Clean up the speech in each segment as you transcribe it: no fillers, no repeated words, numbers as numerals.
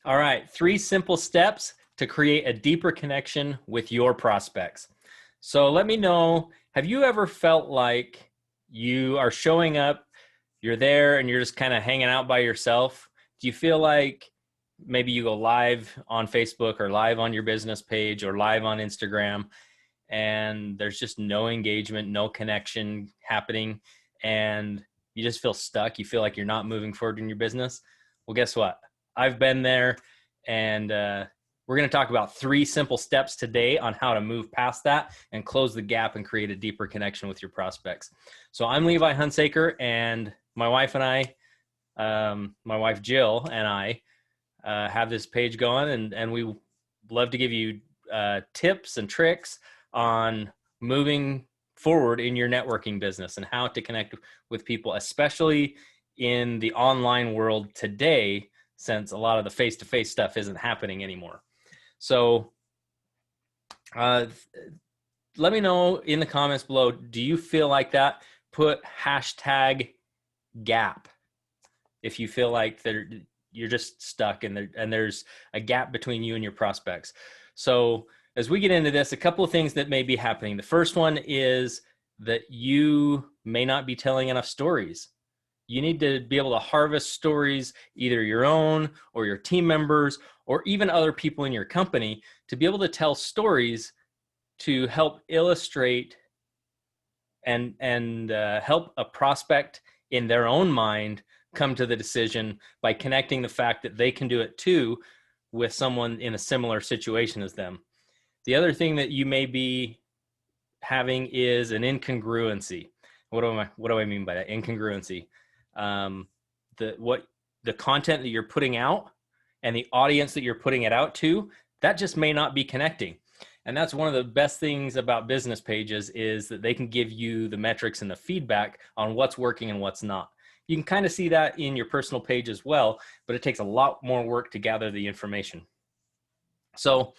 All right, 3 simple steps to create a deeper connection with your prospects. So let me know, have you ever felt like you are showing up, you're there, and you're just kind of hanging out by yourself? Do you feel like maybe you go live on Facebook or live on your business page or live on Instagram, and there's just no engagement, no connection happening, and you just feel stuck? You feel like you're not moving forward in your business? Well, guess what? I've been there, and we're going to talk about 3 simple steps today on how to move past that and close the gap and create a deeper connection with your prospects. So I'm Levi Hunsaker, and my wife Jill and I have this page going, and we love to give you tips and tricks on moving forward in your networking business and how to connect with people, especially in the online world today, since a lot of the face-to-face stuff isn't happening anymore. So let me know in the comments below, do you feel like that? Put hashtag gap if you feel like you're just stuck and there's a gap between you and your prospects. So as we get into this, a couple of things that may be happening. The first one is that you may not be telling enough stories. You need to be able to harvest stories, either your own or your team members, or even other people in your company, to be able to tell stories to help illustrate and help a prospect in their own mind come to the decision by connecting the fact that they can do it too with someone in a similar situation as them. The other thing that you may be having is an incongruency. What do I mean by that? Incongruency. The content that you're putting out and the audience that you're putting it out to, that just may not be connecting. And that's one of the best things about business pages, is that they can give you the metrics and the feedback on what's working and what's not. You can kind of see that in your personal page as well, but it takes a lot more work to gather the information. So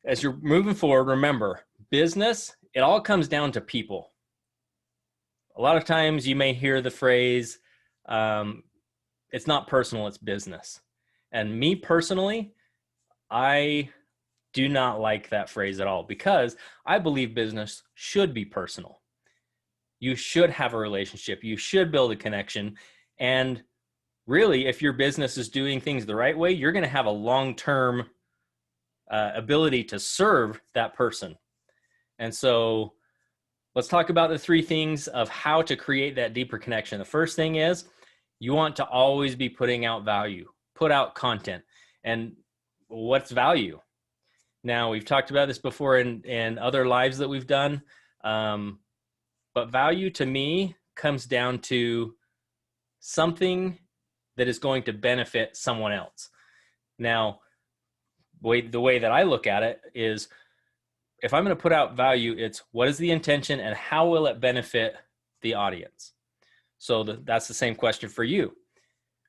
as you're moving forward, remember, business, it all comes down to people. A lot of times you may hear the phrase, it's not personal, it's business. And me personally, I do not like that phrase at all, because I believe business should be personal. You should have a relationship. You should build a connection. And really, if your business is doing things the right way, you're going to have a long-term ability to serve that person. And so let's talk about the 3 things of how to create that deeper connection. The first thing is, you want to always be putting out value, put out content. And what's value? Now, we've talked about this before in other lives that we've done. But value to me comes down to something that is going to benefit someone else. Now, the way that I look at it is, if I'm going to put out value, it's what is the intention and how will it benefit the audience? So that's the same question for you.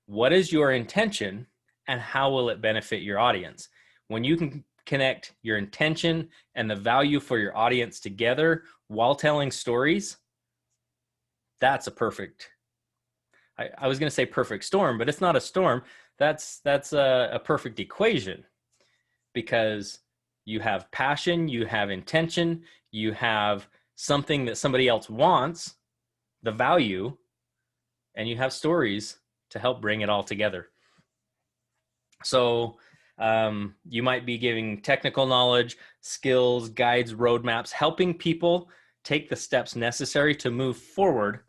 What is your intention and how will it benefit your audience? When you can connect your intention and the value for your audience together while telling stories, that's a perfect, I was going to say perfect storm, but it's not a storm. That's a perfect equation, because you have passion, you have intention, you have something that somebody else wants, the value, and you have stories to help bring it all together. So you might be giving technical knowledge, skills, guides, roadmaps, helping people take the steps necessary to move forward,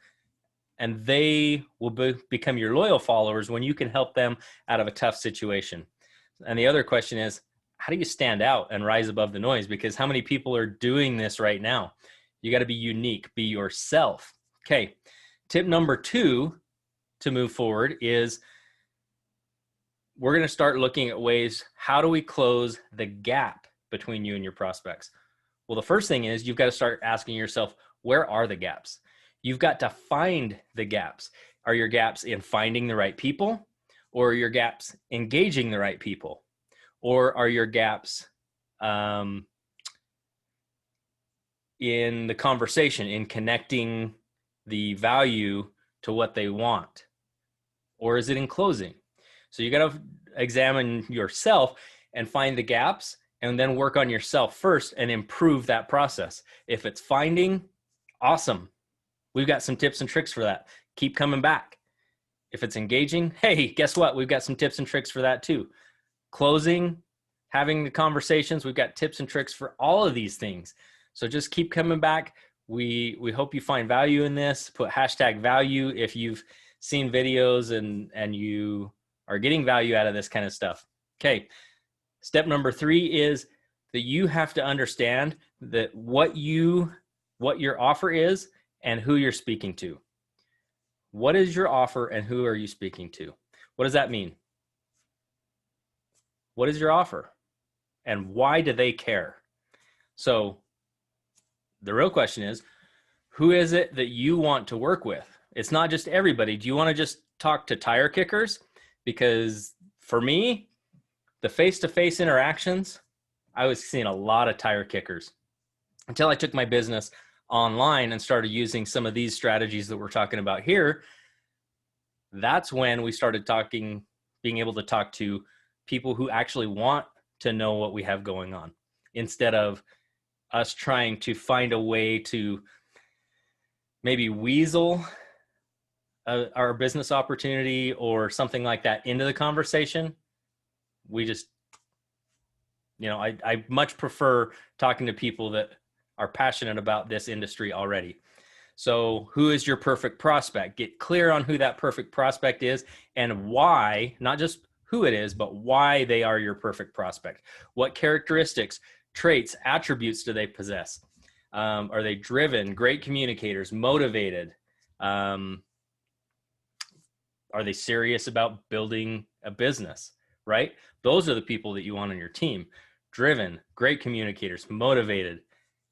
and they will become your loyal followers when you can help them out of a tough situation. And the other question is, how do you stand out and rise above the noise? Because how many people are doing this right now? You got to be unique, be yourself. Okay. Tip number 2 to move forward is, we're going to start looking at ways, how do we close the gap between you and your prospects? Well, the first thing is, you've got to start asking yourself, where are the gaps? You've got to find the gaps. Are your gaps in finding the right people, or are your gaps engaging the right people? Or are your gaps in the conversation, in connecting the value to what they want? Or is it in closing? So you got to examine yourself and find the gaps, and then work on yourself first and improve that process. If it's finding, awesome. We've got some tips and tricks for that. Keep coming back. If it's engaging, hey, guess what? We've got some tips and tricks for that too. Closing, having the conversations, we've got tips and tricks for all of these things. So just keep coming back. We hope you find value in this. Put hashtag value if you've seen videos and you are getting value out of this kind of stuff. Okay. Step number 3 is that you have to understand that what your offer is and who you're speaking to. What is your offer and who are you speaking to? What does that mean? What is your offer and why do they care? So the real question is, who is it that you want to work with? It's not just everybody. Do you want to just talk to tire kickers? Because for me, the face-to-face interactions, I was seeing a lot of tire kickers until I took my business online and started using some of these strategies that we're talking about here. That's when we started being able to talk to people who actually want to know what we have going on, instead of us trying to find a way to maybe weasel our business opportunity or something like that into the conversation. We just, I much prefer talking to people that are passionate about this industry already. So who is your perfect prospect? Get clear on who that perfect prospect is and why, not just who it is, but why they are your perfect prospect. What characteristics, traits, attributes do they possess? Are they driven, great communicators, motivated? Are they serious about building a business, right? Those are the people that you want on your team. Driven, great communicators, motivated,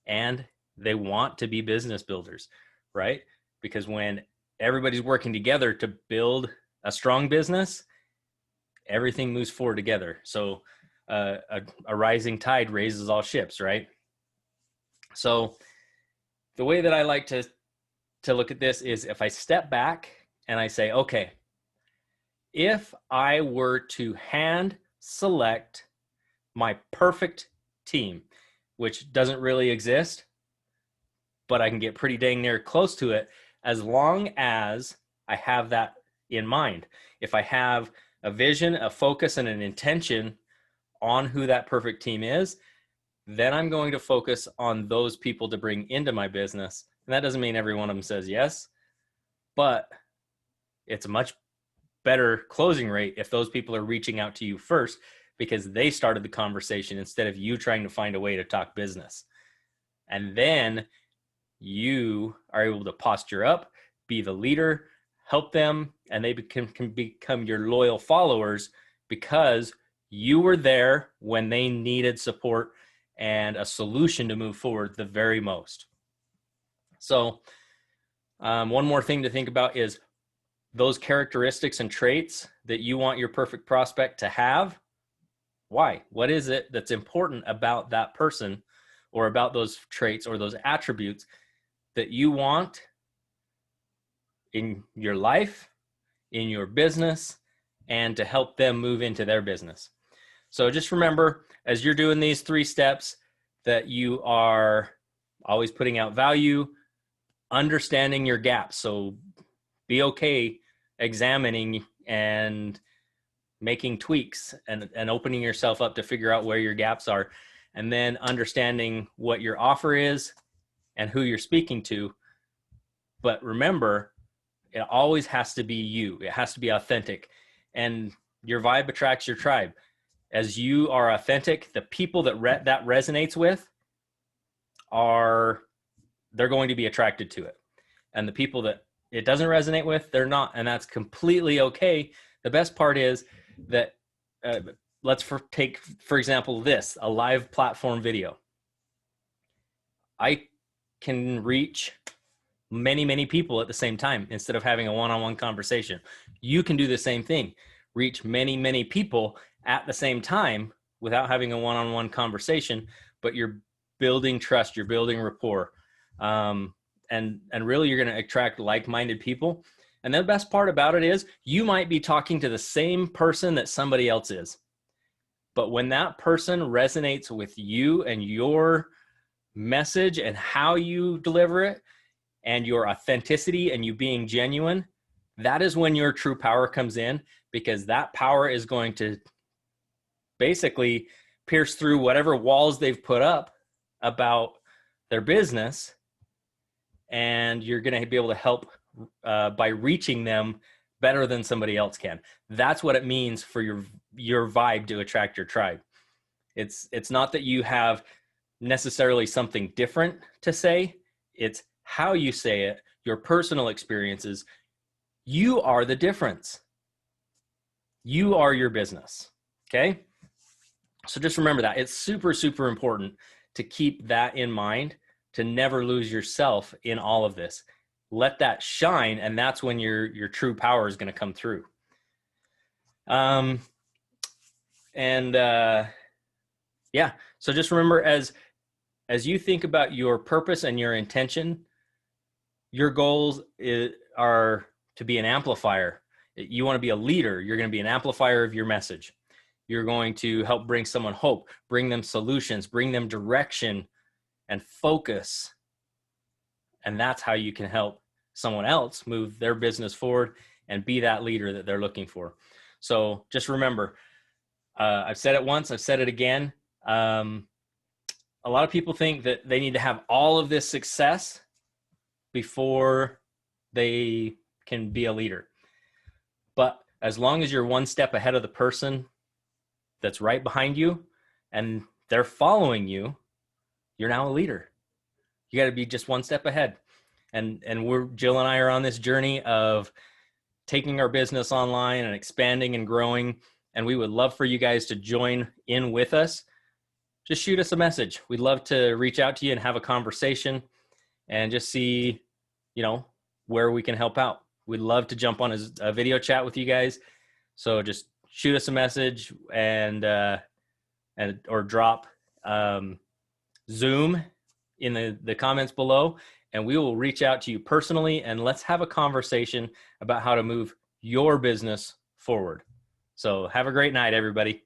and they want to be business builders, right? Because when everybody's working together to build a strong business, everything moves forward together. So a rising tide raises all ships, right? So the way that I like to look at this is, if I step back and I say, okay, if I were to hand select my perfect team, which doesn't really exist, but I can get pretty dang near close to it as long as I have that in mind. If I have a vision, a focus, and an intention on who that perfect team is, then I'm going to focus on those people to bring into my business. And that doesn't mean every one of them says yes, but it's a much better closing rate if those people are reaching out to you first, because they started the conversation instead of you trying to find a way to talk business. And then you are able to posture up, be the leader, help them, and they can become your loyal followers because you were there when they needed support and a solution to move forward the very most. So one more thing to think about is those characteristics and traits that you want your perfect prospect to have. Why? What is it that's important about that person or about those traits or those attributes that you want in your life, in your business, and to help them move into their business? So just remember, as you're doing these 3 steps, that you are always putting out value, understanding your gaps. So be okay examining and making tweaks and opening yourself up to figure out where your gaps are, and then understanding what your offer is and who you're speaking to. But remember, it always has to be you. It has to be authentic, and your vibe attracts your tribe. As you are authentic, the people that that resonates with they're going to be attracted to it. And the people that it doesn't resonate with, they're not. And that's completely okay. The best part is that let's take, for example, a live platform video. I can reach many, many people at the same time instead of having a one-on-one conversation. You can do the same thing. Reach many, many people at the same time without having a one-on-one conversation, but you're building trust, you're building rapport. And really you're going to attract like-minded people And the best part about it is you might be talking to the same person that somebody else is. But when that person resonates with you and your message and how you deliver it and your authenticity and you being genuine, that is when your true power comes in, because that power is going to basically pierce through whatever walls they've put up about their business, and you're going to be able to help by reaching them better than somebody else can. That's what it means for your vibe to attract your tribe. It's not that you have necessarily something different to say. It's how you say it, your personal experiences. You are the difference. You are your business. Okay? So just remember that. It's super, super important to keep that in mind, to never lose yourself in all of this. Let that shine, and that's when your true power is going to come through. Yeah. So just remember, as you think about your purpose and your intention, your goals are to be an amplifier. You want to be a leader. You're going to be an amplifier of your message. You're going to help bring someone hope, bring them solutions, bring them direction and focus. And that's how you can help someone else move their business forward and be that leader that they're looking for. So just remember, I've said it once, I've said it again. A lot of people think that they need to have all of this success before they can be a leader. But as long as you're one step ahead of the person that's right behind you and they're following you, you're now a leader. You got to be just one step ahead. And Jill and I are on this journey of taking our business online and expanding and growing. And we would love for you guys to join in with us. Just shoot us a message. We'd love to reach out to you and have a conversation and just see, where we can help out. We'd love to jump on a video chat with you guys. So just shoot us a message or drop Zoom in the comments below, and we will reach out to you personally, and let's have a conversation about how to move your business forward. So have a great night, everybody.